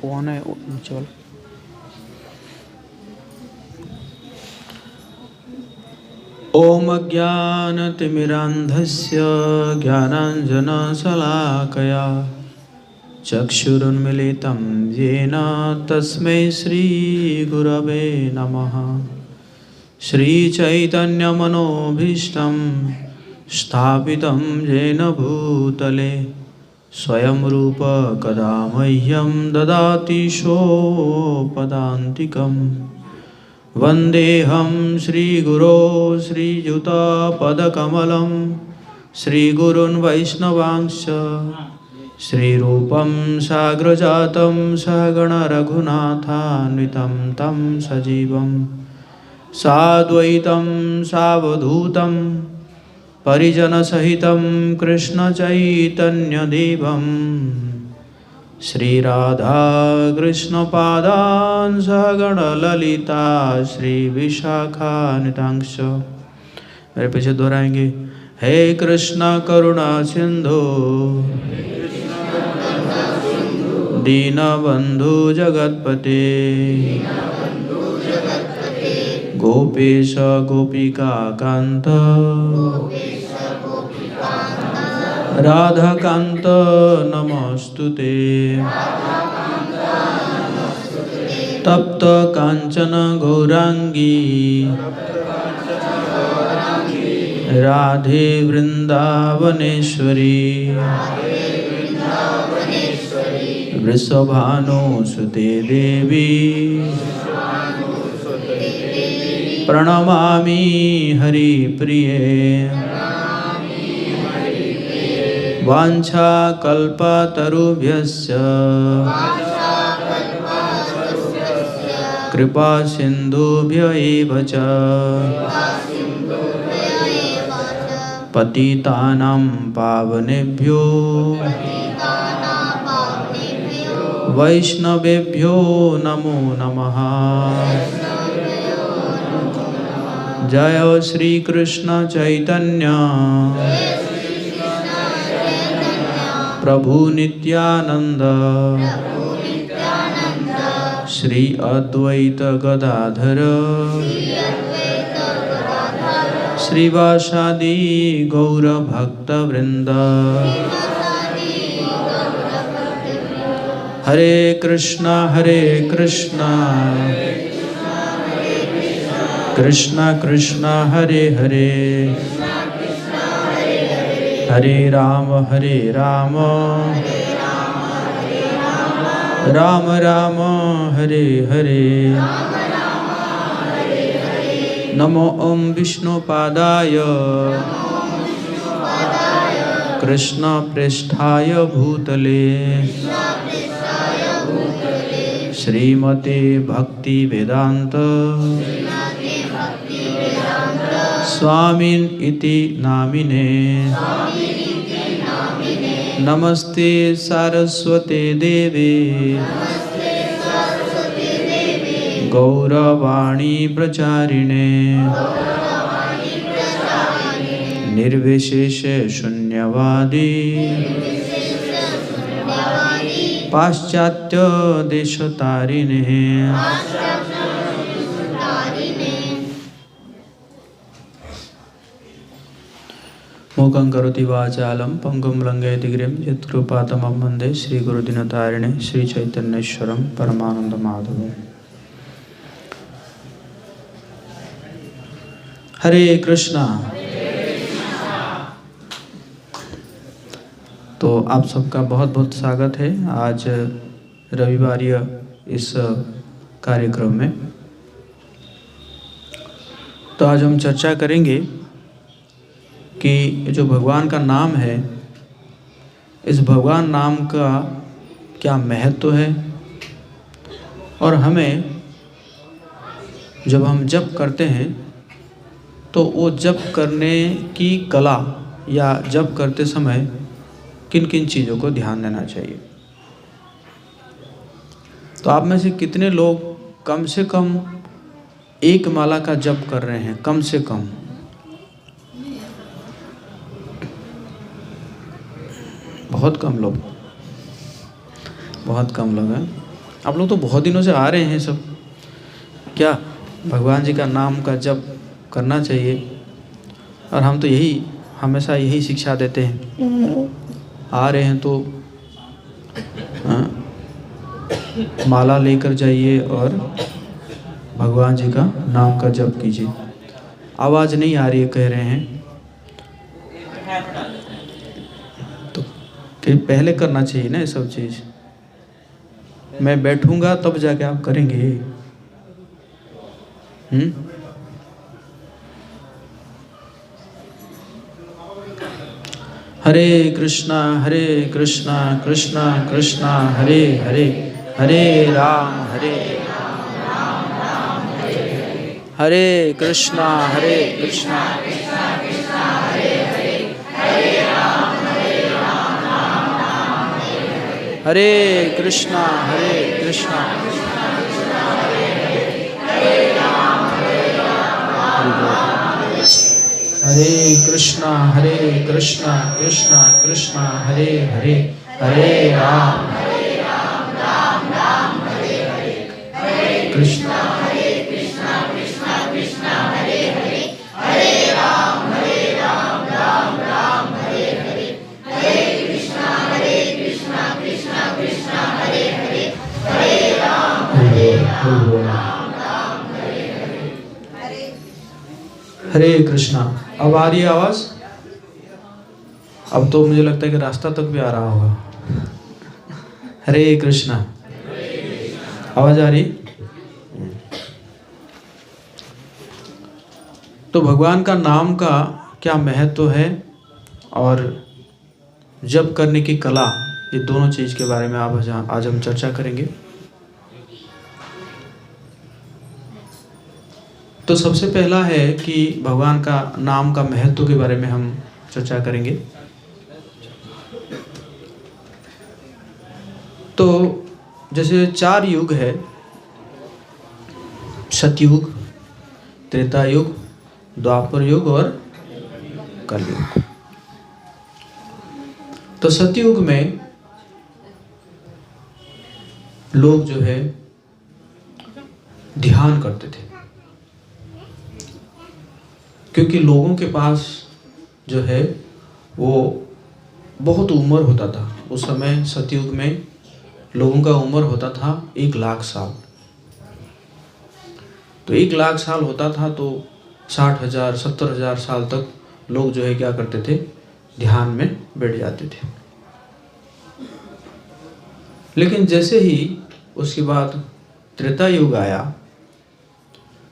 कौन है नीचे वाला? ओम अज्ञानतिमिरान्धस्य ज्ञानाञ्जनशलाकया चक्षुरुन्मिलितं येन तस्मै श्रीगुरवे नमः। श्रीचैतन्यमनोभीष्टं स्थापितं येन भूतले स्वयं रूप कदा मह्यं ददाति सोपदान्तिकम्। वन्देऽहं श्रीगुरो श्रीयुतपदकमलं श्रीगुरून् वैष्णवांश्च श्रीरूपं साग्रजातं सहगणरघुनाथान्वितं तं सजीवं साद्वैतं सावधूतं परिजनसहितं कृष्णचैतन्यदेवं श्रीराधा कृष्णपादान् सहगणललिता श्रीविशाखान्वितांश्च। मेरे पीछे दोहराएंगे। हे कृष्ण करुणा सिंधु दीनबंधु जगत्पते गोपेश गोपिका कांत राधाकांत नमस्तुते। तप्त कांचन गौरांगी राधे वृंदावनेश्वरी वृषभानुसुते देवी प्रणमामि हरिप्रिये। वाञ्छाकल्पतरुभ्यश्च कृपा सिन्धुभ्य एव च पतितानां पावनेभ्यो वैष्णवेभ्यो नमो नमः। जय श्री कृष्ण चैतन्य प्रभु नित्यानंद श्री अद्वैत गदाधर श्रीवासादि गौर भक्त वृंद। हरे कृष्णा कृष्णा कृष्णा हरे हरे हरे राम राम राम हरे हरे। नमो ओम विष्णुपादाय कृष्ण प्रेष्ठाय भूतले श्रीमते भक्ति वेदांत स्वामिन् इति नामिने। नमस्ते सारस्वते देवे गौरवाणी प्रचारिणे निर्विशेष शून्यवादी पाश्चात्य देशतारिणे। मूकं करोति वाचालं पंगुं लंघयति गिरिं यत्कृपातमहं वन्दे श्रीगुरुदीनतारिणे श्रीचैतन्येश्वरं परमानन्दमाधवम्। हरे कृष्णा। तो आप सबका बहुत बहुत स्वागत है आज रविवारीय इस कार्यक्रम में। तो आज हम चर्चा करेंगे कि जो भगवान का नाम है, इस भगवान नाम का क्या महत्व है और हमें जब हम जप करते हैं तो वो जप करने की कला या जप करते समय किन किन चीज़ों को ध्यान देना चाहिए। तो आप में से कितने लोग कम से कम एक माला का जप कर रहे हैं? कम से कम बहुत कम लोग हैं। आप लोग तो बहुत दिनों से आ रहे हैं सब, क्या भगवान जी का नाम का जप करना चाहिए, और हम तो यही हमेशा यही शिक्षा देते हैं। आ रहे हैं तो माला लेकर जाइए और भगवान जी का नाम का जप कीजिए। आवाज़ नहीं आ रही है कह रहे हैं, तो फिर पहले करना चाहिए ना ये सब चीज़। मैं बैठूंगा तब जाके आप करेंगे। हरे कृष्णा कृष्णा कृष्णा हरे हरे, हरे राम हरे कृष्णा हरे कृष्णा हरे कृष्णा कृष्णा कृष्णा हरे हरे, हरे राम कृष्णा हरे कृष्णा। अब आ रही है आवाज? अब तो मुझे लगता है कि रास्ता तक भी आ रहा होगा। हरे कृष्णा, आवाज आ रही? तो भगवान का नाम का क्या महत्व है और जप करने की कला, ये दोनों चीज के बारे में आज हम चर्चा करेंगे। तो सबसे पहला है कि भगवान का नाम का महत्व के बारे में हम चर्चा करेंगे। तो जैसे 4 युग है, सतयुग, त्रेता युग, द्वापर युग और कलयुग। तो सतयुग में लोग जो है ध्यान करते थे, क्योंकि लोगों के पास जो है वो बहुत उम्र होता था। उस समय सतयुग में लोगों का उम्र होता था 1,00,000 साल। तो 1,00,000 साल होता था तो 60,000 70,000 साल तक लोग जो है क्या करते थे, ध्यान में बैठ जाते थे। लेकिन जैसे ही उसके बाद त्रेता युग आया,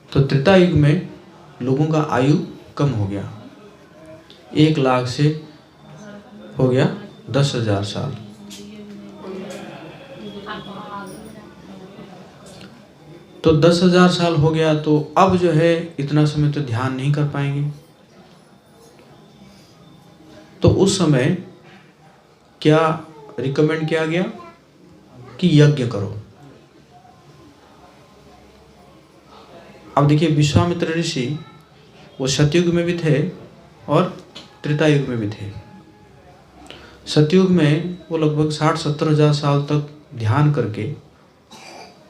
तो त्रेता युग में लोगों का आयु कम हो गया, 1,00,000 से हो गया 10,000 साल। तो 10,000 साल हो गया, तो अब जो है इतना समय तो ध्यान नहीं कर पाएंगे। तो उस समय क्या रिकमेंड किया गया कि यज्ञ करो। अब देखिए, विश्वामित्र ऋषि वो सतयुग में भी थे और त्रेता युग में भी थे। सतयुग में वो लगभग 60-70,000 साल तक ध्यान करके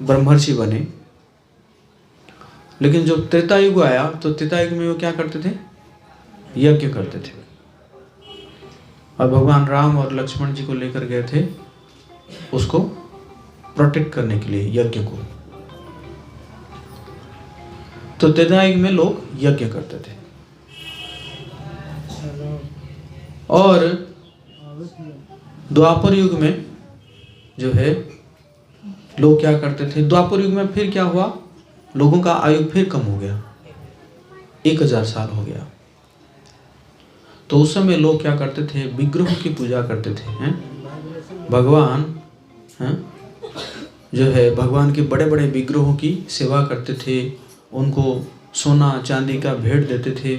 ब्रह्मर्षि बने। लेकिन जब त्रेता युग आया तो त्रेता युग में वो क्या करते थे, यज्ञ करते थे। और भगवान राम और लक्ष्मण जी को लेकर गए थे उसको प्रोटेक्ट करने के लिए, यज्ञ को। तो त्रेता युग में लोग यज्ञ करते थे। और द्वापर युग में जो है लोग क्या करते थे, द्वापर युग में फिर क्या हुआ, लोगों का आयु फिर कम हो गया, 1,000 साल हो गया। तो उस समय लोग क्या करते थे, विग्रहों की पूजा करते थे। हैं भगवान जो है भगवान के बड़े बड़े विग्रहों की सेवा करते थे, उनको सोना चांदी का भेंट देते थे,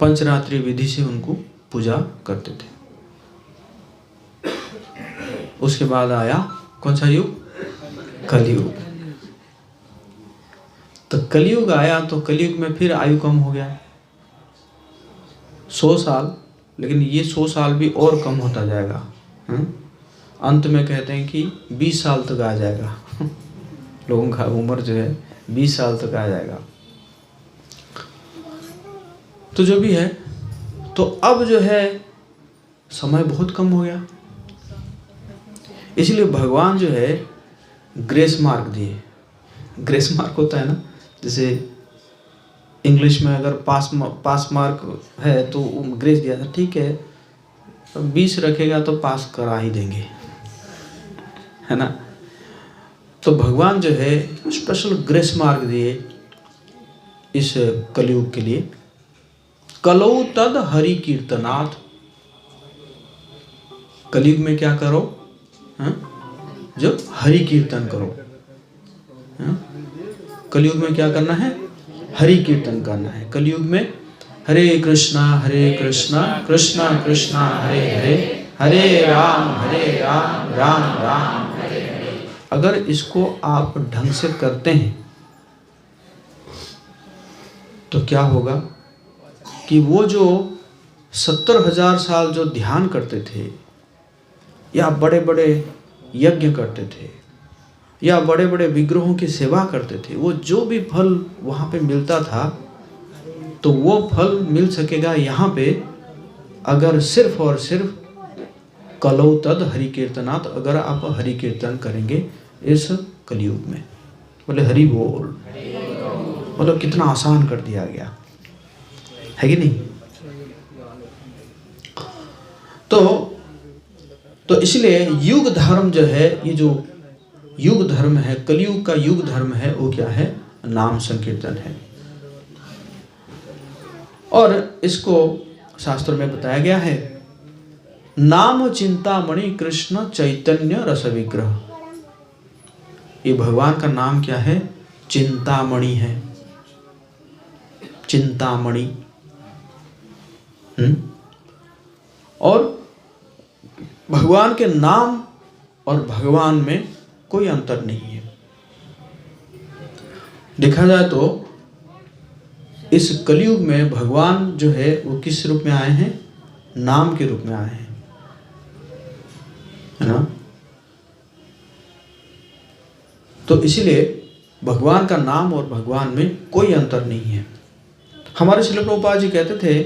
पंचरात्रि विधि से उनको पूजा करते थे। उसके बाद आया कौन सा युग, कलयुग। तो कलयुग आया तो कलयुग में फिर आयु कम हो गया, 100 साल। लेकिन ये 100 साल भी और कम होता जाएगा। अंत में कहते हैं कि 20 साल तक आ जाएगा लोगों का उम्र जो है 20 साल तक आ जाएगा। तो जो भी है, तो अब जो है समय बहुत कम हो गया, इसलिए भगवान जो है ग्रेस मार्क दिए। ग्रेस मार्क होता है ना, जैसे इंग्लिश में अगर पास मार्क है तो ग्रेस दिया था, ठीक है 20 रखेगा तो पास करा ही देंगे, है ना। तो भगवान जो है स्पेशल ग्रेस मार्क दिए इस कलयुग के लिए। कलौ तद हरि कीर्तनाथ, कलयुग में क्या करो, हाँ? जो हरि कीर्तन करो, हाँ? कलयुग में क्या करना है, हरि कीर्तन करना है। कलयुग में हरे कृष्णा कृष्णा कृष्णा हरे हरे, हरे राम राम राम हरे हरे। अगर इसको आप ढंग से करते हैं तो क्या होगा कि वो जो 70,000 साल जो ध्यान करते थे या बड़े बड़े यज्ञ करते थे या बड़े बड़े विग्रहों की सेवा करते थे, वो जो भी फल वहाँ पे मिलता था तो वो फल मिल सकेगा यहाँ पे अगर सिर्फ और सिर्फ कलौ तद हरि कीर्तनात्, अगर आप हरि कीर्तन करेंगे इस कलयुग में। बोले हरि बोल, मतलब कितना आसान कर दिया गया है कि नहीं। तो इसलिए युग धर्म जो है, ये जो युग धर्म है, कलयुग का युग धर्म है, वो क्या है, नाम संकीर्तन है। और इसको शास्त्र में बताया गया है, नाम चिंतामणि कृष्ण चैतन्य रस विग्रह। ये भगवान का नाम क्या है, चिंतामणि है, चिंतामणि। और भगवान के नाम और भगवान में कोई अंतर नहीं है। देखा जाए तो इस कलयुग में भगवान जो है वो किस रूप में आए हैं, नाम के रूप में आए हैं, है ना। तो इसलिए भगवान का नाम और भगवान में कोई अंतर नहीं है। हमारे श्रील प्रभुपाद जी कहते थे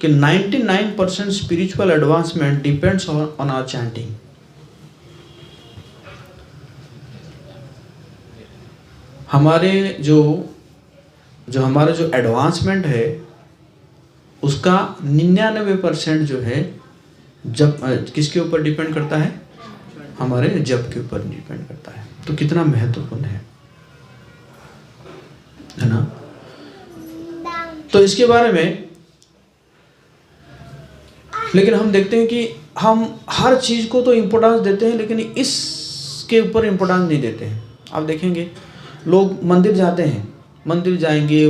कि 99% spiritual advancement depends on our chanting. हमारे जो हमारा जो एडवांसमेंट है उसका 99% जो है जब किसके ऊपर डिपेंड करता है, हमारे जप के ऊपर डिपेंड करता है। तो कितना महत्वपूर्ण है ना। तो इसके बारे में लेकिन हम देखते हैं कि हम हर चीज को तो इम्पोर्टेंस देते हैं लेकिन इसके ऊपर इम्पोर्टेंस नहीं देते हैं। आप देखेंगे लोग मंदिर जाते हैं, मंदिर जाएंगे,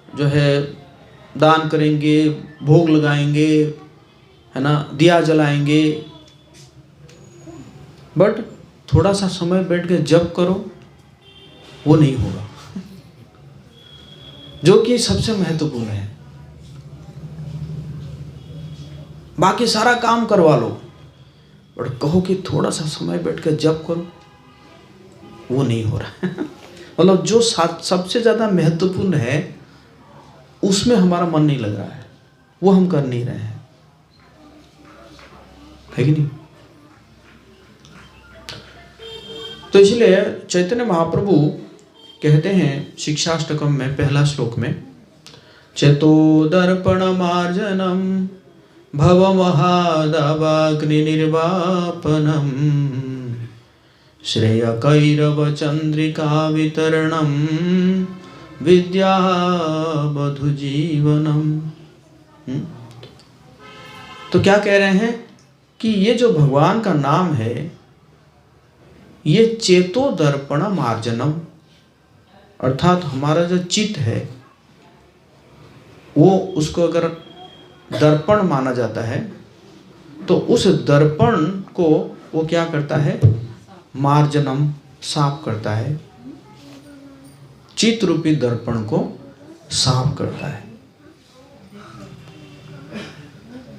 जो है दान करेंगे, भोग लगाएंगे, है ना, दिया जलाएंगे, बट थोड़ा सा समय बैठ के जप करो, वो नहीं होगा, जो कि सबसे महत्वपूर्ण है। बाकी सारा काम करवा लो, बट कहो कि थोड़ा सा समय बैठ के जप करो, वो नहीं हो रहा मतलब जो सबसे ज़्यादा महत्वपूर्ण है उसमें हमारा मन नहीं लग रहा है, वो हम कर नहीं रहे हैं, है कि नहीं। तो इसलिए चैतन्य महाप्रभु कहते हैं शिक्षाष्टकम में पहला श्लोक में, चेतो दर्पण मार्जनम भव महादावाग्नि निर्वापनम श्रेय कैरव चंद्रिका वितरणम विद्या बधु जीवनम। तो क्या कह रहे हैं कि ये जो भगवान का नाम है ये चेतो दर्पण मार्जनम, अर्थात हमारा जो चित्त है वो उसको अगर दर्पण माना जाता है तो उस दर्पण को वो क्या करता है, मार्जनम, साफ करता है, चित्त रूपी दर्पण को साफ करता है।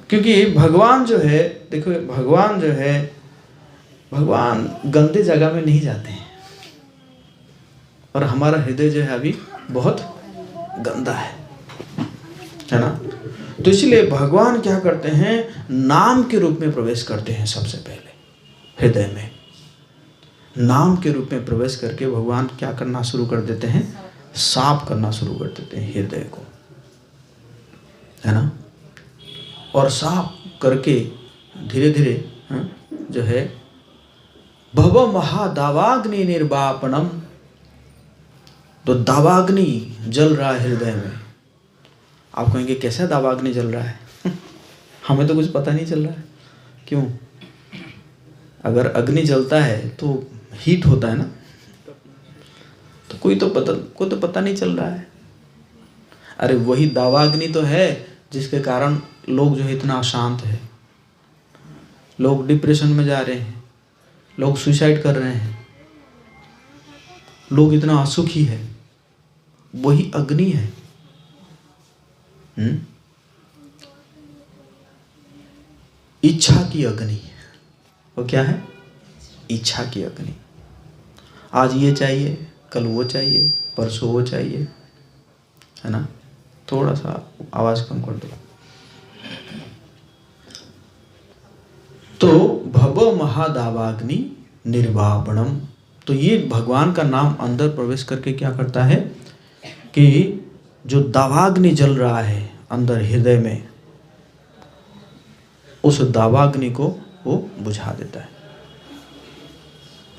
क्योंकि भगवान जो है, देखो भगवान जो है भगवान गंदे जगह में नहीं जाते हैं, और हमारा हृदय जो है अभी बहुत गंदा है ना। तो इसलिए भगवान क्या करते हैं, नाम के रूप में प्रवेश करते हैं। सबसे पहले हृदय में नाम के रूप में प्रवेश करके भगवान क्या करना शुरू कर देते हैं, साफ करना शुरू कर देते हैं हृदय को, है ना। और साफ करके धीरे धीरे जो है भव महादावाग्नि निर्वापणम, तो दावाग्नि जल रहा है हृदय में। आप कहेंगे कैसा दावाग्नि जल रहा है हमें तो कुछ पता नहीं चल रहा है। क्यों? अगर अग्नि जलता है तो हीट होता है ना, तो कोई तो पता नहीं चल रहा है। अरे वही दावाग्नि तो है जिसके कारण लोग जो है इतना अशांत है, लोग डिप्रेशन में जा रहे हैं, लोग सुसाइड कर रहे हैं, लोग इतना असुखी है, वही अग्नि है। इच्छा की अग्नि, वो क्या है? इच्छा की अग्नि। आज ये चाहिए, कल वो चाहिए, परसों वो चाहिए, है ना। थोड़ा सा आवाज कम कर दो। तो भव महादावाग्नि निर्वापणम, तो ये भगवान का नाम अंदर प्रवेश करके क्या करता है कि जो दावाग्नि जल रहा है अंदर हृदय में, उस दावाग्नि को वो बुझा देता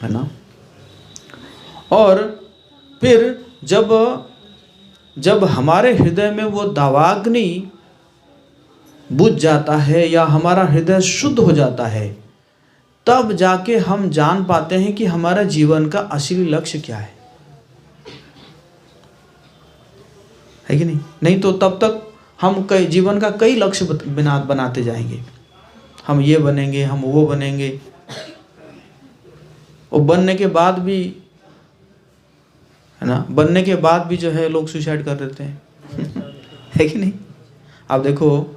है ना। और फिर जब हमारे हृदय में वो दावाग्नि बुझ जाता है या हमारा हृदय शुद्ध हो जाता है, तब जाके हम जान पाते हैं कि हमारा जीवन का असली लक्ष्य क्या है कि नहीं? नहीं तो तब तक हम जीवन का कई लक्ष्य बनाते जाएंगे। हम ये बनेंगे, हम वो बनेंगे, और बनने के बाद भी, है ना, बनने के बाद भी जो है लोग सुसाइड कर देते हैं है कि नहीं? आप देखो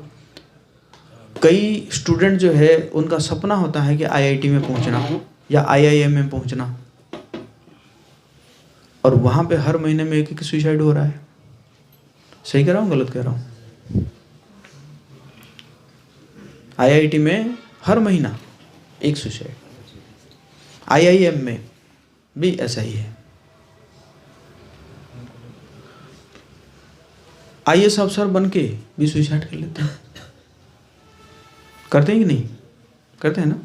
कई स्टूडेंट जो है उनका सपना होता है कि आईआईटी में पहुंचना या आईआईएम में पहुंचना, और वहां पे हर महीने में एक सुसाइड हो रहा है। सही कह रहा हूँ, गलत कह रहा हूँ? आईआईटी में हर महीना एक सुसाइड, आईआईएम में भी ऐसा ही है। आईएएस अफसर बन के भी सुसाइड कर लेते हैं। करते हैं कि नहीं? करते हैं ना।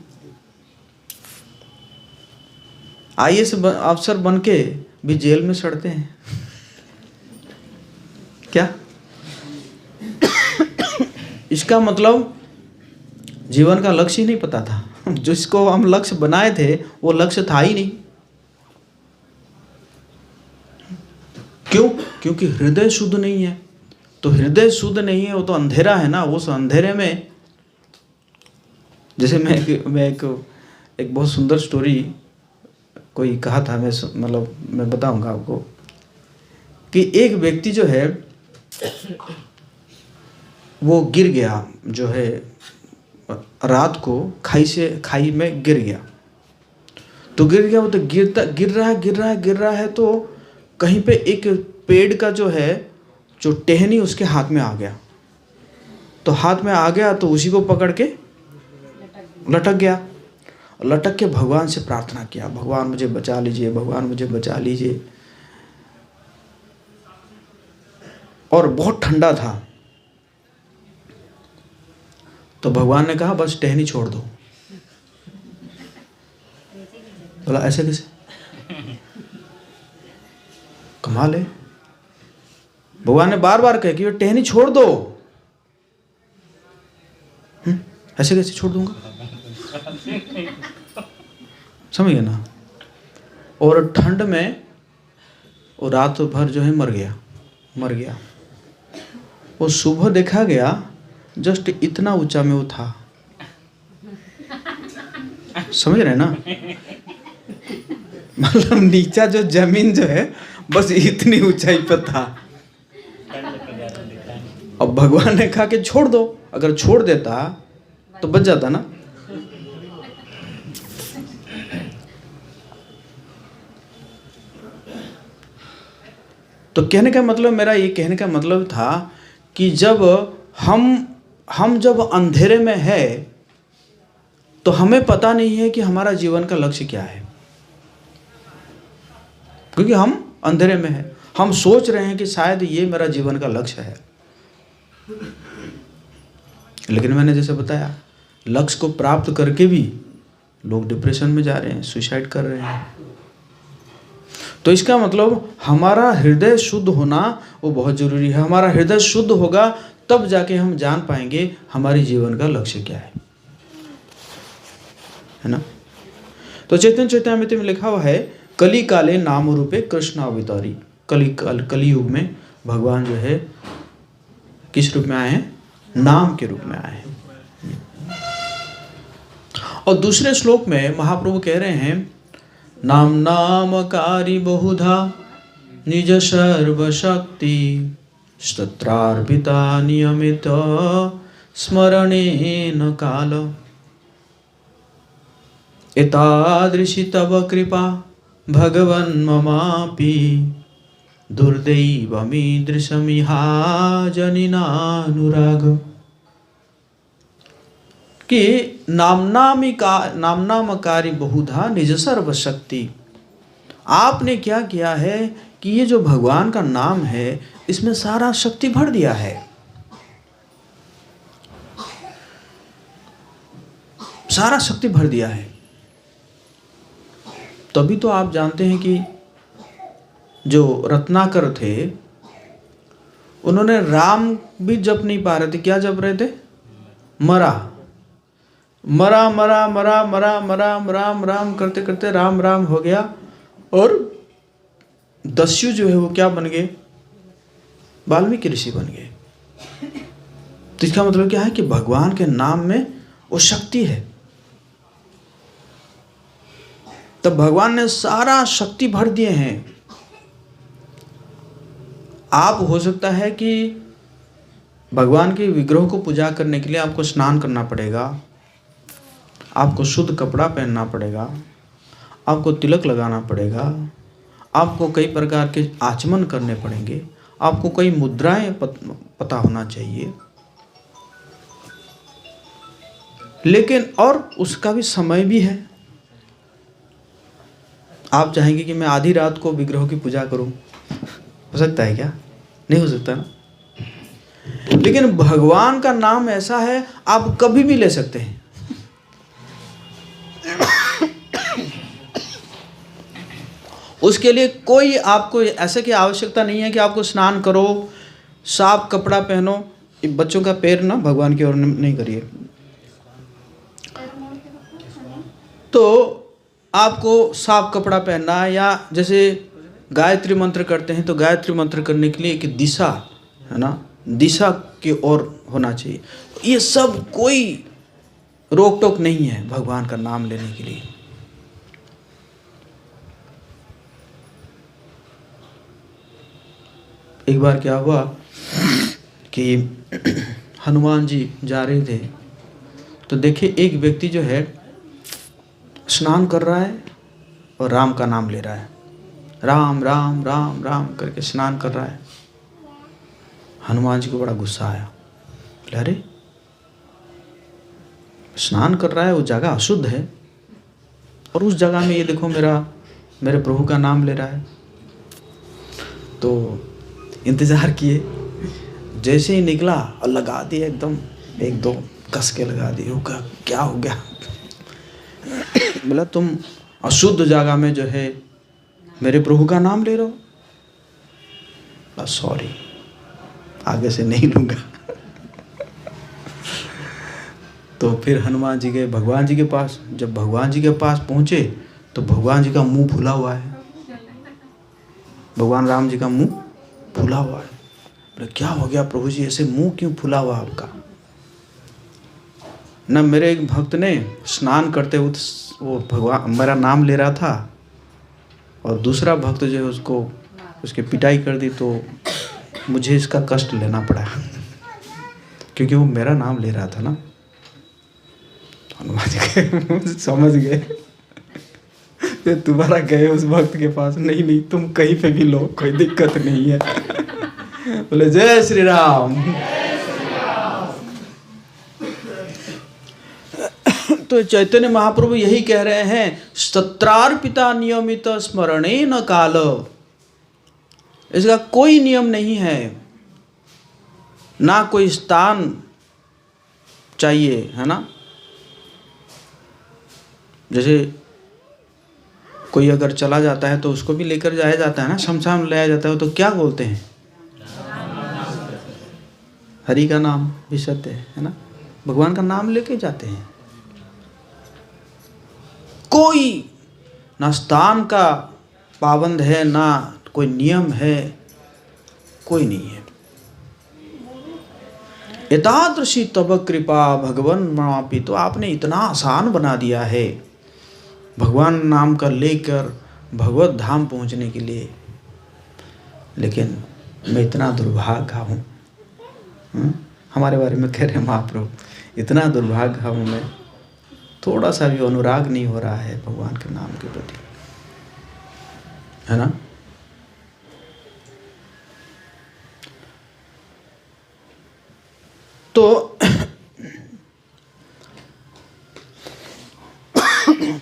आईएएस अफसर बन के भी जेल में सड़ते हैं क्या? इसका मतलब जीवन का लक्ष्य ही नहीं पता था। जिसको हम लक्ष्य बनाए थे वो लक्ष्य था ही नहीं। क्यों? क्योंकि हृदय शुद्ध नहीं है। तो हृदय शुद्ध नहीं है, वो तो अंधेरा है ना। उस अंधेरे में, जैसे मैं एक बहुत सुंदर स्टोरी कोई कहा था, मैं बताऊंगा आपको कि एक व्यक्ति जो है वो गिर गया, जो है रात को खाई में गिर गया। तो गिर गया, वो तो गिर रहा है तो कहीं पे एक पेड़ का जो है जो टहनी उसके हाथ में आ गया। तो हाथ में आ गया तो उसी को पकड़ के लटक गया। लटक के भगवान से प्रार्थना किया, भगवान मुझे बचा लीजिए, भगवान मुझे बचा लीजिए। और बहुत ठंडा था। तो भगवान ने कहा बस टहनी छोड़ दो। बोला ऐसे कैसे? कमाल है। भगवान ने बार बार कहा कि ये टहनी छोड़ दो। ऐसे कैसे छोड़ दूंगा? समझ गए ना। और ठंड में वो रात भर जो है मर गया। वो सुबह देखा गया जस्ट इतना ऊंचा में वो था। समझ रहे ना? मतलब नीचा जो जमीन जो है बस इतनी ऊंचाई पर था। अब भगवान ने कहा कि छोड़ दो। अगर छोड़ देता तो बच जाता ना। तो कहने का मतलब, मेरा ये कहने का मतलब था कि जब हम जब अंधेरे में है तो हमें पता नहीं है कि हमारा जीवन का लक्ष्य क्या है, क्योंकि हम अंधेरे में है। हम सोच रहे हैं कि शायद ये मेरा जीवन का लक्ष्य है, लेकिन मैंने जैसे बताया, लक्ष्य को प्राप्त करके भी लोग डिप्रेशन में जा रहे हैं, सुसाइड कर रहे हैं। तो इसका मतलब हमारा हृदय शुद्ध होना वो बहुत जरूरी है। हमारा हृदय शुद्ध होगा तब जाके हम जान पाएंगे हमारे जीवन का लक्ष्य क्या है ना। तो चैतन्य चैतामृत में लिखा हुआ है, कली काले नाम रूपे कृष्ण अवतारी। कली युग में भगवान जो है किस रूप में आए हैं? नाम के रूप में आए हैं। और दूसरे श्लोक में महाप्रभु कह रहे हैं, नाम नामकारी बहुधा निज सर्वशक्ति स्तत्रार्पिता नियमित स्मरणेन काल एतादृशी तव कृपा भगवन् ममापि दुर्दैवमीदृशमिहा जनिनानुराग। कि नामनामकारी बहुधा निज सर्वशक्ति। आपने क्या किया है कि ये जो भगवान का नाम है इसमें सारा शक्ति भर दिया है। सारा शक्ति भर दिया है। तभी तो आप जानते हैं कि जो रत्नाकर थे उन्होंने राम भी जप नहीं पा रहे थे। क्या जप रहे थे? मरा मरा मरा मरा मरा मरा राम राम करते करते राम राम हो गया और दस्यु जो है वो क्या बन गए? वाल्मीकि ऋषि बन गए। तो इसका मतलब क्या है कि भगवान के नाम में वो शक्ति है। तब भगवान ने सारा शक्ति भर दिए हैं। आप हो सकता है कि भगवान के विग्रह को पूजा करने के लिए आपको स्नान करना पड़ेगा, आपको शुद्ध कपड़ा पहनना पड़ेगा, आपको तिलक लगाना पड़ेगा, आपको कई प्रकार के आचमन करने पड़ेंगे, आपको कई मुद्राएं पता होना चाहिए। लेकिन और उसका भी समय भी है। आप चाहेंगे कि मैं आधी रात को विग्रह की पूजा करूं, हो सकता है क्या? नहीं हो सकता ना। लेकिन भगवान का नाम ऐसा है आप कभी भी ले सकते हैं। उसके लिए कोई आपको ऐसे की आवश्यकता नहीं है कि आपको स्नान करो, साफ कपड़ा पहनो। बच्चों का पैर ना भगवान की ओर नहीं करिए। तो आपको साफ कपड़ा पहनना, या जैसे गायत्री मंत्र करते हैं तो गायत्री मंत्र करने के लिए एक दिशा है ना, दिशा की ओर होना चाहिए। ये सब कोई रोक टोक नहीं है भगवान का नाम लेने के लिए। एक बार क्या हुआ कि हनुमान जी जा रहे थे तो देखे एक व्यक्ति जो है स्नान कर रहा है और राम का नाम ले रहा है। राम राम राम राम करके स्नान कर रहा है। हनुमान जी को बड़ा गुस्सा आया। बोले अरे स्नान कर रहा है, वो जगह अशुद्ध है और उस जगह में ये देखो मेरे प्रभु का नाम ले रहा है। तो इंतजार किए, जैसे ही निकला और लगा दिए एकदम, एक दो कस के लगा दिए। वो क्या हो गया? बोला तुम अशुद्ध जगह में जो है मेरे प्रभु का नाम ले रहे हो। बस सॉरी, आगे से नहीं लूँगा। तो फिर हनुमान जी गए भगवान जी के पास। जब भगवान जी के पास पहुँचे तो भगवान जी का मुंह फूला हुआ है। भगवान राम जी का मुंह फूला हुआ है। बोले क्या हो गया प्रभु जी, ऐसे मुंह क्यों फूला हुआ आपका? न मेरे एक भक्त ने स्नान करते हुए वो भगवान मेरा नाम ले रहा था और दूसरा भक्त जो है उसको उसकी पिटाई कर दी, तो मुझे इसका कष्ट लेना पड़ा क्योंकि वो मेरा नाम ले रहा था ना। हनुमान जी समझ गए। फिर दोबारा गए उस भक्त के पास, नहीं नहीं तुम कहीं पे भी लो, कोई दिक्कत नहीं है। बोले जय श्री राम। तो चैतन्य महाप्रभु यही कह रहे हैं, सत्रार्पिता नियमित स्मरणे न काल। इसका कोई नियम नहीं है, ना कोई स्थान चाहिए, है ना। जैसे कोई अगर चला जाता है तो उसको भी लेकर जाया जाता है ना, शमशान में लाया जाता है, तो क्या बोलते हैं? हरि का नाम भी सत्य है ना, भगवान का नाम लेके जाते हैं। कोई ना स्थान का पाबंद है, ना कोई नियम है, कोई नहीं है। एतादृशी तब कृपा भगवन मापी, तो आपने इतना आसान बना दिया है भगवान नाम का लेकर भगवत धाम पहुंचने के लिए। लेकिन मैं इतना दुर्भागा हूँ, हमारे बारे में कह रहे महाप्रभु, इतना दुर्भागा हूँ मैं, थोड़ा सा भी अनुराग नहीं हो रहा है भगवान के नाम के प्रति, है ना।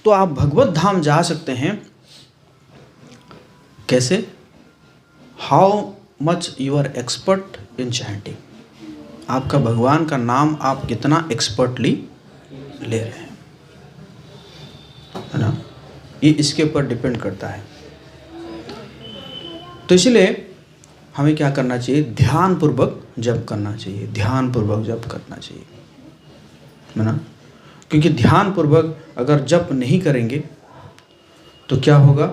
तो आप भगवत धाम जा सकते हैं। कैसे? How much you are expert in chanting, आपका भगवान का नाम आप कितना एक्सपर्टली ले रहे हैं, है ना, ये इसके ऊपर डिपेंड करता है। तो इसलिए हमें क्या करना चाहिए? ध्यान पूर्वक जप करना चाहिए, ध्यान पूर्वक जप करना चाहिए, है ना। क्योंकि ध्यान पूर्वक अगर जप नहीं करेंगे तो क्या होगा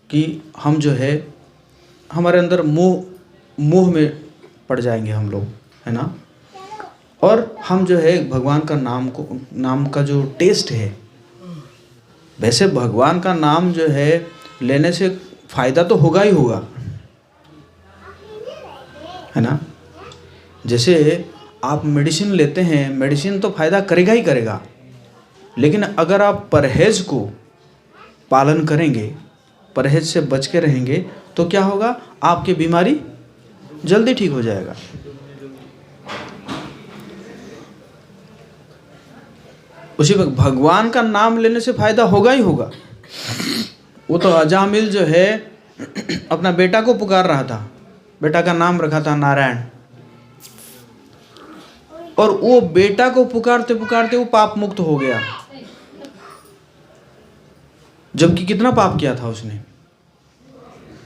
कि हम जो है हमारे अंदर मोह में पड़ जाएंगे हम लोग, है ना। और हम जो है भगवान का नाम का जो टेस्ट है, वैसे भगवान का नाम जो है लेने से फायदा तो होगा ही होगा, है ना। जैसे आप मेडिसिन लेते हैं, मेडिसिन तो फायदा करेगा ही करेगा, लेकिन अगर आप परहेज को पालन करेंगे, परहेज से बच के रहेंगे, तो क्या होगा? आपकी बीमारी जल्दी ठीक हो जाएगा। उसी वक्त भगवान का नाम लेने से फायदा होगा ही होगा। वो तो अजामिल जो है अपना बेटा को पुकार रहा था, बेटा का नाम रखा था नारायण, और वो बेटा को पुकारते पुकारते वो पाप मुक्त हो गया, जबकि कितना पाप किया था उसने।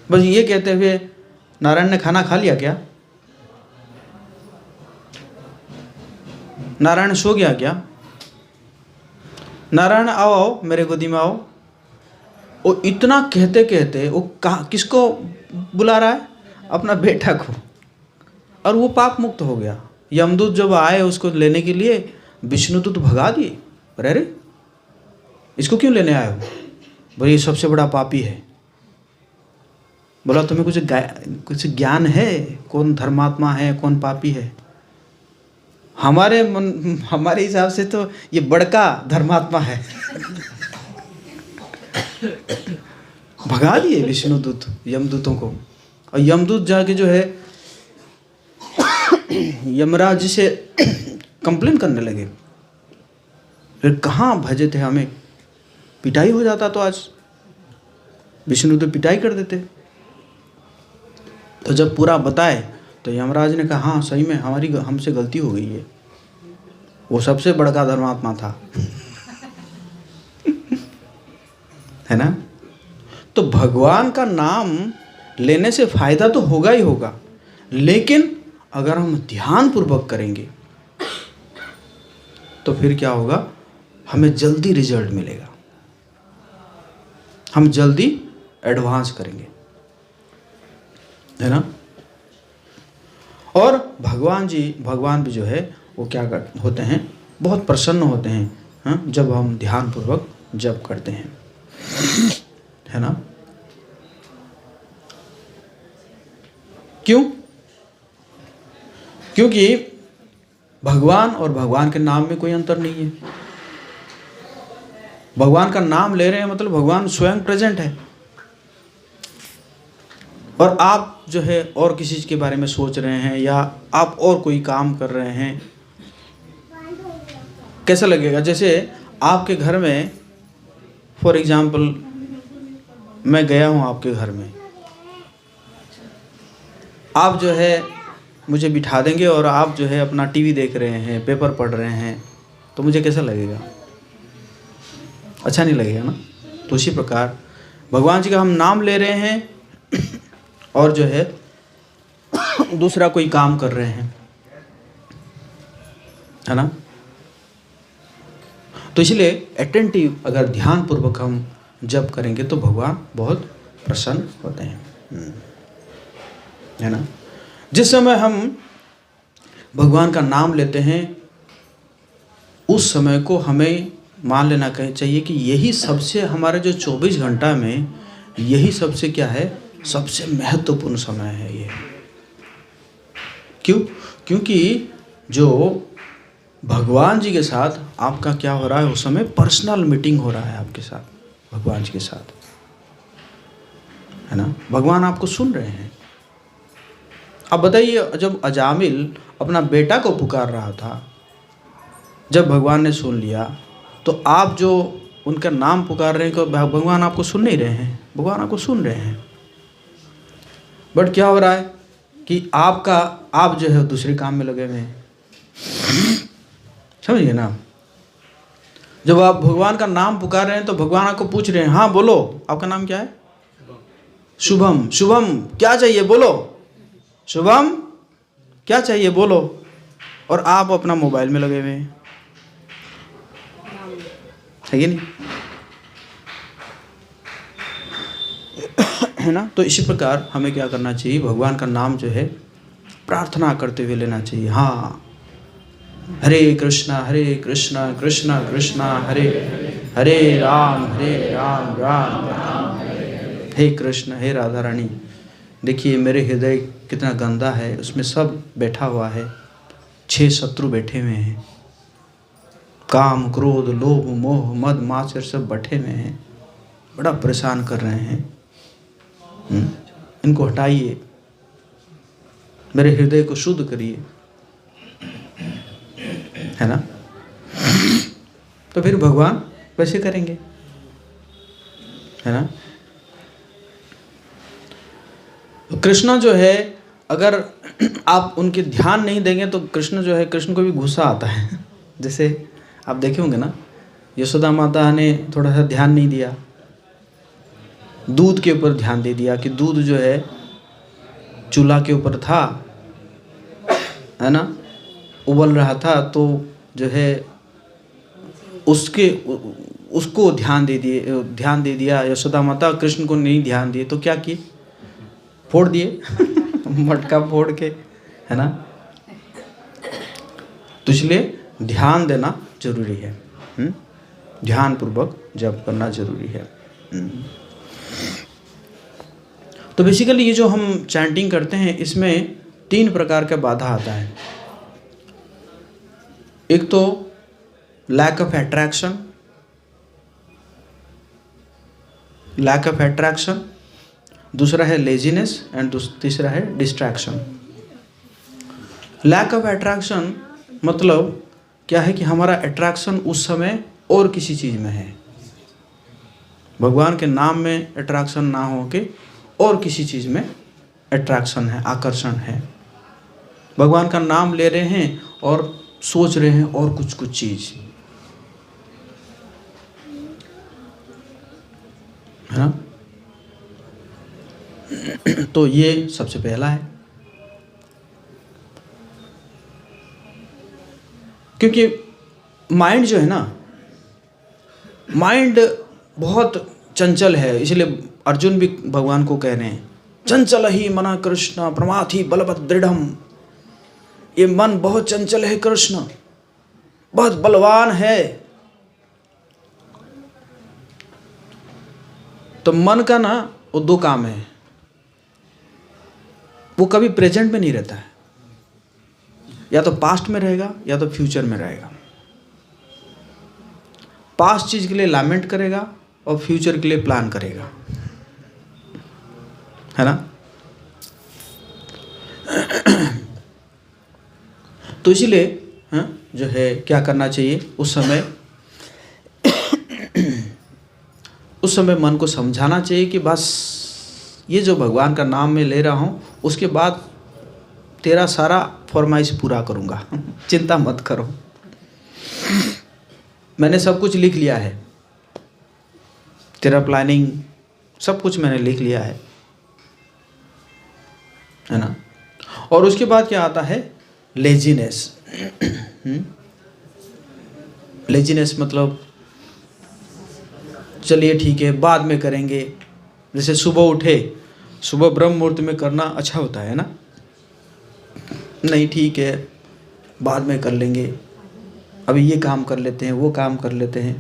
बस ये कहते हुए, नारायण ने खाना खा लिया क्या? नारायण सो गया क्या? नारायण आओ आओ मेरे गोदी में आओ। वो इतना कहते कहते वो किसको बुला रहा है? अपना बेटा को, और वो पाप मुक्त हो गया। यमदूत जब आए उसको लेने के लिए, विष्णुदूत भगा दिए। अरे इसको क्यों लेने आए हो? बोले ये सबसे बड़ा पापी है। बोला तुम्हें कुछ ज्ञान है कौन धर्मात्मा है कौन पापी है? हमारे हिसाब से तो ये बड़का धर्मात्मा है। भगा दिए विष्णुदूत यमदूतों को, और यमदूत जाके जो है यमराज जी से कंप्लेन करने लगे। फिर कहाँ भजे थे हमें, पिटाई हो जाता तो आज विष्णु तो पिटाई कर देते। तो जब पूरा बताए तो यमराज ने कहा हाँ सही में हमसे गलती हो गई है, वो सबसे बड़ा धर्मात्मा था। है ना। तो भगवान का नाम लेने से फायदा तो होगा ही होगा, लेकिन अगर हम ध्यान पूर्वक करेंगे तो फिर क्या होगा? हमें जल्दी रिजल्ट मिलेगा, हम जल्दी एडवांस करेंगे, है ना। और भगवान भी जो है वो क्या होते हैं? बहुत प्रसन्न होते हैं, हाँ, जब हम ध्यान पूर्वक जप करते हैं, है ना। क्यों? क्योंकि भगवान और भगवान के नाम में कोई अंतर नहीं है। भगवान का नाम ले रहे हैं मतलब भगवान स्वयं प्रेजेंट है। और आप जो है और किसी चीज के बारे में सोच रहे हैं या आप और कोई काम कर रहे हैं, कैसा लगेगा? जैसे आपके घर में फॉर एग्जाम्पल मैं गया हूँ आपके घर में, आप जो है मुझे बिठा देंगे और आप जो है अपना टीवी देख रहे हैं, पेपर पढ़ रहे हैं, तो मुझे कैसा लगेगा? अच्छा नहीं लगेगा ना। तो उसी प्रकार भगवान जी का हम नाम ले रहे हैं और जो है दूसरा कोई काम कर रहे हैं, है ना। तो इसलिए अटेंटिव अगर ध्यान पूर्वक हम जप करेंगे तो भगवान बहुत प्रसन्न होते हैं, है ना। जिस समय हम भगवान का नाम लेते हैं उस समय को हमें मान लेना चाहिए कि यही सबसे हमारे जो 24 घंटा में यही सबसे क्या है, सबसे महत्वपूर्ण समय है ये। क्यों? क्योंकि जो भगवान जी के साथ आपका क्या हो रहा है उस समय, पर्सनल मीटिंग हो रहा है आपके साथ, भगवान जी के साथ, है ना। भगवान आपको सुन रहे हैं। अब बताइए, जब अजामिल अपना बेटा को पुकार रहा था, जब भगवान ने सुन लिया, तो आप जो उनका नाम पुकार रहे हैं, तो भगवान आपको सुन नहीं रहे हैं? भगवान आपको सुन रहे हैं, बट क्या हो रहा है कि आप जो है दूसरे काम में लगे हुए हैं, समझिए ना। जब आप भगवान का नाम पुकार रहे हैं तो भगवान आपको पूछ रहे हैं, हाँ बोलो, आपका नाम क्या है? शुभम। शुभम क्या चाहिए बोलो, शुभम क्या चाहिए बोलो। और आप अपना मोबाइल में लगे हुए हैं, है कि नहीं, है ना। तो इसी प्रकार हमें क्या करना चाहिए, भगवान का नाम जो है प्रार्थना करते हुए लेना चाहिए। हाँ, हरे कृष्णा कृष्णा कृष्णा हरे हरे, राम राम राम हे कृष्ण, हे राधा रानी। देखिए मेरे हृदय कितना गंदा है, उसमें सब बैठा हुआ है, 6 शत्रु बैठे हुए हैं, काम क्रोध लोभ मोह मद मात्सर्य सब बैठे हुए हैं, बड़ा परेशान कर रहे हैं। इनको हटाइए, मेरे हृदय को शुद्ध करिए, है ना। तो फिर भगवान वैसे करेंगे, है ना। कृष्ण जो है, अगर आप उनके ध्यान नहीं देंगे तो कृष्ण जो है, कृष्ण को भी गुस्सा आता है। जैसे आप देखे होंगे ना, यशोदा माता ने थोड़ा सा ध्यान नहीं दिया, दूध के ऊपर ध्यान दे दिया कि दूध जो है चूल्हा के ऊपर था, है ना, उबल रहा था, तो जो है उसको ध्यान दे दिया यशोदा माता, कृष्ण को नहीं ध्यान दिए, तो क्या किए, फोड़ दिए मटका फोड़ के, है ना। तो इसलिए ध्यान देना जरूरी है, ध्यान पूर्वक जप करना जरूरी है। तो बेसिकली ये जो हम चैंटिंग करते हैं इसमें 3 प्रकार का बाधा आता है। एक तो लैक ऑफ अट्रैक्शन, दूसरा है लेजीनेस एंड तीसरा है डिस्ट्रैक्शन। लैक ऑफ अट्रैक्शन मतलब क्या है कि हमारा अट्रैक्शन उस समय और किसी चीज़ में है, भगवान के नाम में अट्रैक्शन ना हो के और किसी चीज़ में अट्रैक्शन है, आकर्षण है। भगवान का नाम ले रहे हैं और सोच रहे हैं और कुछ चीज़, है ना। तो ये सबसे पहला है, क्योंकि माइंड जो है ना, माइंड बहुत चंचल है। इसलिए अर्जुन भी भगवान को कह रहे हैं, चंचल ही मना कृष्ण प्रमाथि बलवत दृढ़म। ये मन बहुत चंचल है कृष्ण, बहुत बलवान है। तो मन का ना वो 2 काम है, वो कभी प्रेजेंट में नहीं रहता है, या तो पास्ट में रहेगा या तो फ्यूचर में रहेगा। पास्ट चीज़ के लिए लैमेंट करेगा और फ्यूचर के लिए प्लान करेगा, है ना। तो इसीलिए जो है क्या करना चाहिए, उस समय मन को समझाना चाहिए कि बस ये जो भगवान का नाम मैं ले रहा हूँ, उसके बाद तेरा सारा फरमाइश पूरा करूँगा, चिंता मत करो, मैंने सब कुछ लिख लिया है, तेरा प्लानिंग सब कुछ मैंने लिख लिया है ना। और उसके बाद क्या आता है, लेजीनेस। लेजीनेस मतलब चलिए ठीक है बाद में करेंगे। जैसे सुबह उठे, सुबह ब्रह्म मुहूर्त में करना अच्छा होता है ना, नहीं ठीक है बाद में कर लेंगे, अभी ये काम कर लेते हैं, वो काम कर लेते हैं,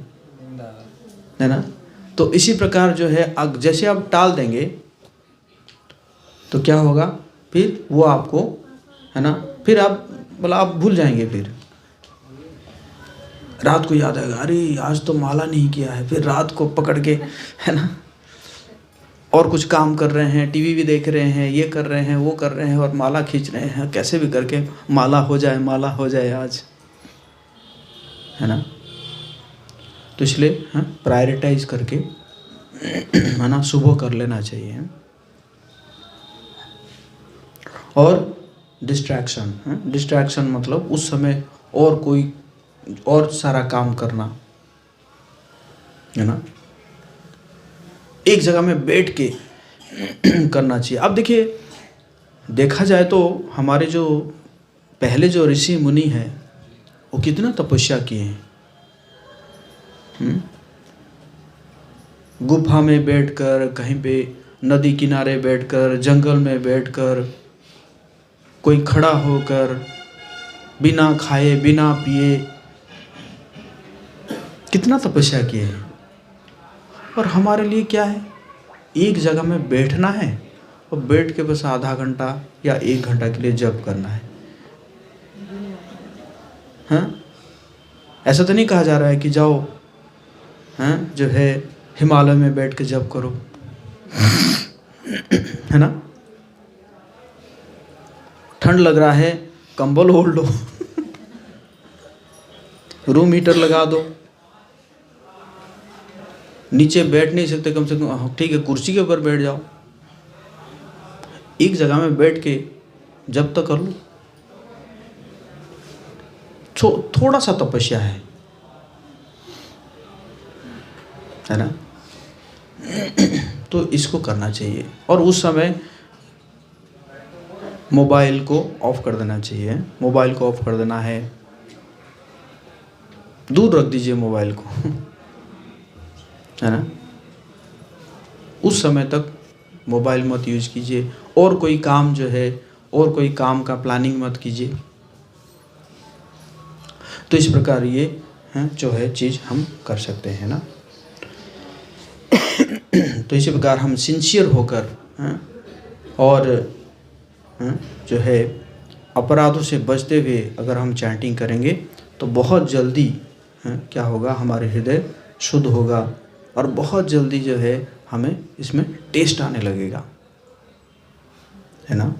है ना। तो इसी प्रकार जो है जैसे आप टाल देंगे तो क्या होगा, फिर वो आपको, है ना, फिर आप भूल जाएंगे। फिर रात को याद आएगा, अरे आज तो माला नहीं किया है, फिर रात को पकड़ के, है ना, और कुछ काम कर रहे हैं, टीवी भी देख रहे हैं, ये कर रहे हैं, वो कर रहे हैं, और माला खींच रहे हैं, कैसे भी करके माला हो जाए, माला हो जाए आज, है ना। तो इसलिए प्रायोरिटाइज करके, है ना, सुबह कर लेना चाहिए। और डिस्ट्रैक्शन मतलब उस समय और कोई और सारा काम करना, है ना, एक जगह में बैठ के करना चाहिए। अब देखिए, देखा जाए तो हमारे जो पहले जो ऋषि मुनि हैं वो कितना तपस्या किए हैं। गुफा में बैठकर, कहीं पे नदी किनारे बैठकर, जंगल में बैठकर, कोई खड़ा होकर, बिना खाए बिना पिए कितना तपस्या किए हैं। और हमारे लिए क्या है, एक जगह में बैठना है और बैठ के बस आधा घंटा या 1 घंटा के लिए जप करना है। ऐसा तो नहीं कहा जा रहा है कि जाओ जो है हिमालय में बैठ के जप करो, है ना। ठंड लग रहा है, कंबल ओढ़ लो, रूम हीटर लगा दो, नीचे बैठ नहीं सकते, कम से कम ठीक है कुर्सी के ऊपर बैठ जाओ, एक जगह में बैठ के जब तक कर लो। थोड़ा सा तपस्या है ना। तो इसको करना चाहिए। और उस समय मोबाइल को ऑफ कर देना चाहिए। मोबाइल को ऑफ कर देना है, दूर रख दीजिए मोबाइल को, है ना। उस समय तक मोबाइल मत यूज कीजिए, और कोई काम जो है, और कोई काम का प्लानिंग मत कीजिए। तो इस प्रकार ये जो है चीज़ हम कर सकते हैं ना। तो इसी प्रकार हम सिंसियर होकर और जो है अपराधों से बचते हुए अगर हम चैंटिंग करेंगे तो बहुत जल्दी क्या होगा, हमारे हृदय शुद्ध होगा और बहुत जल्दी जो है हमें इसमें टेस्ट आने लगेगा, है ना।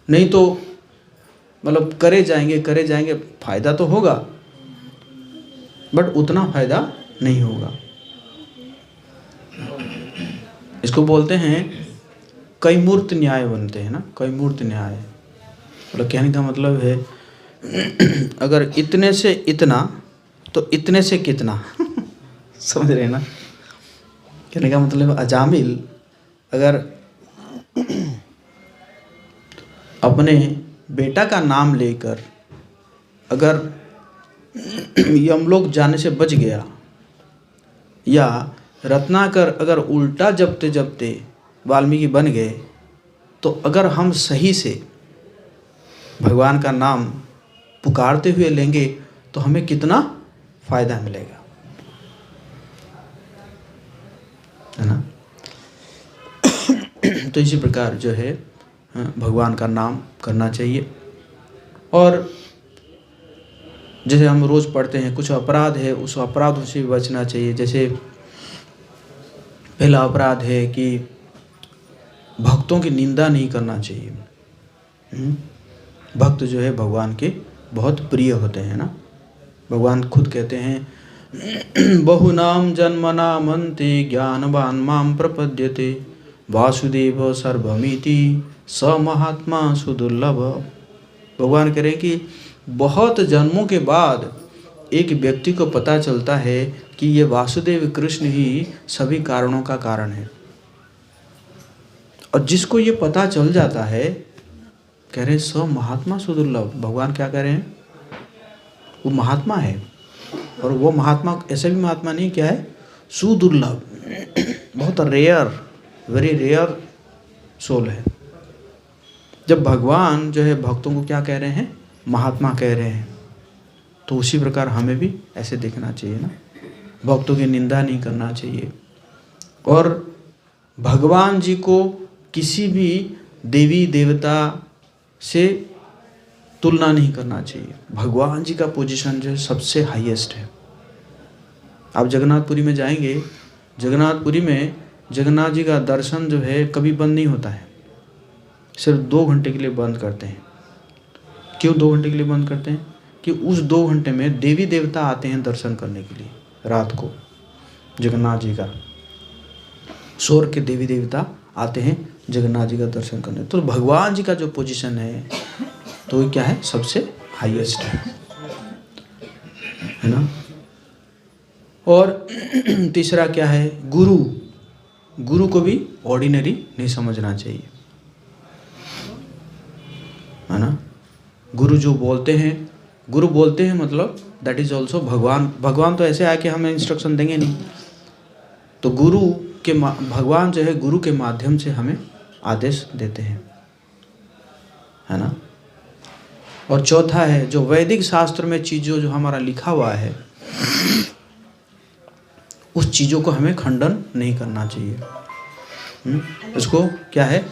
नहीं तो मतलब करे जाएंगे, फ़ायदा तो होगा बट उतना फ़ायदा नहीं होगा। इसको बोलते हैं कई मूर्त न्याय बनते हैं ना, कई मूर्त न्याय। मतलब कहने का मतलब है अगर इतने से इतना तो इतने से कितना समझ रहे हैं ना। कहने का मतलब अजामिल अगर अपने बेटा का नाम लेकर अगर यमलोक जाने से बच गया, या रत्नाकर अगर उल्टा जपते जपते वाल्मीकि बन गए, तो अगर हम सही से भगवान का नाम पुकारते हुए लेंगे तो हमें कितना फायदा मिलेगा, है ना। तो इसी प्रकार जो है भगवान का नाम करना चाहिए। और जैसे हम रोज़ पढ़ते हैं कुछ अपराध है, उस अपराधों से बचना चाहिए। जैसे पहला अपराध है कि भक्तों की निंदा नहीं करना चाहिए। भक्त जो है भगवान के बहुत प्रिय होते हैं ना। भगवान खुद कहते हैं बहुनाम जन्मनामन्ते ज्ञानवान माम प्रपद्यते वासुदेव सर्वमिति स महात्मा सुदुर्लभ। भगवान कह रहे हैं कि बहुत जन्मों के बाद एक व्यक्ति को पता चलता है कि ये वासुदेव कृष्ण ही सभी कारणों का कारण है। और जिसको ये पता चल जाता है, कह रहे स महात्मा सुदुर्लभ। भगवान क्या कह रहे हैं? वो महात्मा है, और वो महात्मा ऐसे भी महात्मा नहीं, क्या है? सुदुर्लभ, बहुत रेयर, वेरी रेयर सोल है। जब भगवान जो है भक्तों को क्या कह रहे हैं? महात्मा कह रहे हैं, तो उसी प्रकार हमें भी ऐसे देखना चाहिए ना। भक्तों की निंदा नहीं करना चाहिए, और भगवान जी को किसी भी देवी देवता से तुलना नहीं करना चाहिए। भगवान जी का पोजीशन जो है सबसे हाईएस्ट है। आप जगन्नाथपुरी में जाएंगे, जगन्नाथपुरी में जगन्नाथ जी का दर्शन जो है कभी बंद नहीं होता है, सिर्फ 2 घंटे के लिए बंद करते हैं। क्यों 2 घंटे के लिए बंद करते हैं? कि उस 2 घंटे में देवी देवता आते हैं दर्शन करने के लिए। रात को जगन्नाथ जी का स्वर्ग के देवी देवता आते हैं जगन्नाथ जी का दर्शन करने। तो भगवान जी का जो पोजीशन है तो ये क्या है? सबसे हाईएस्ट है ना। और तीसरा क्या है? गुरु। गुरु को भी ऑर्डिनरी नहीं समझना चाहिए, है ना। गुरु जो बोलते हैं, गुरु बोलते हैं मतलब दैट इज ऑल्सो भगवान। भगवान तो ऐसे आके हमें इंस्ट्रक्शन देंगे नहीं, तो गुरु के भगवान जो है गुरु के माध्यम से हमें आदेश देते हैं, है ना। और चौथा है जो वैदिक शास्त्र में चीज़ों जो हमारा लिखा हुआ है, उस चीज़ों को हमें खंडन नहीं करना चाहिए। इसको क्या है?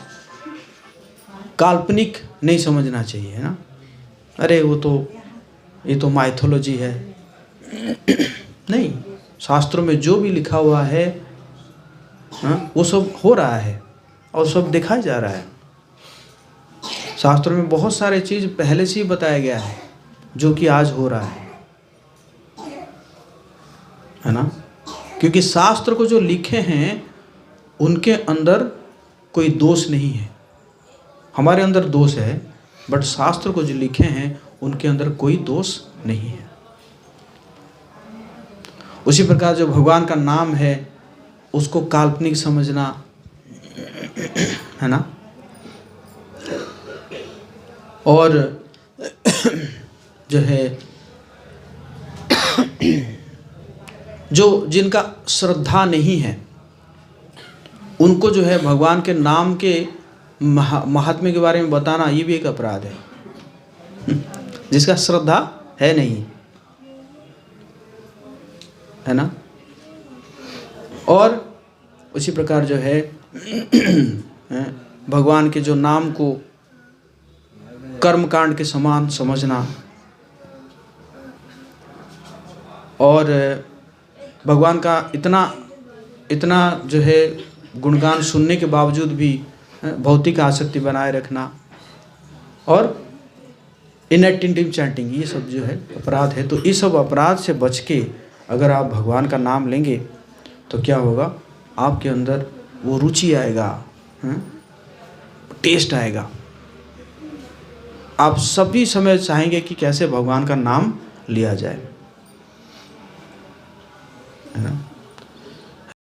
काल्पनिक नहीं समझना चाहिए, है ना। अरे वो तो, ये तो माइथोलॉजी है। नहीं, शास्त्रों में जो भी लिखा हुआ है वो सब हो रहा है और सब दिखाया जा रहा है। शास्त्रों में बहुत सारे चीज़ पहले से ही बताया गया है जो कि आज हो रहा है ना। क्योंकि शास्त्र को जो लिखे हैं उनके अंदर कोई दोष नहीं है। हमारे अंदर दोष है, बट शास्त्र को जो लिखे हैं उनके अंदर कोई दोष नहीं है। उसी प्रकार जो भगवान का नाम है उसको काल्पनिक समझना, है ना। और जो है जो जिनका श्रद्धा नहीं है उनको जो है भगवान के नाम के महात्म्य के बारे में बताना, ये भी एक अपराध है। जिसका श्रद्धा है नहीं, है ना। और उसी प्रकार जो है भगवान के जो नाम को कर्मकांड के समान समझना, और भगवान का इतना जो है गुणगान सुनने के बावजूद भी भौतिक आसक्ति बनाए रखना, और इनएटेंटिव चैंटिंग, ये सब जो है अपराध है। तो इस सब अपराध से बच के अगर आप भगवान का नाम लेंगे तो क्या होगा? आपके अंदर वो रुचि आएगा, टेस्ट आएगा। आप सभी समय चाहेंगे कि कैसे भगवान का नाम लिया जाए, है ना।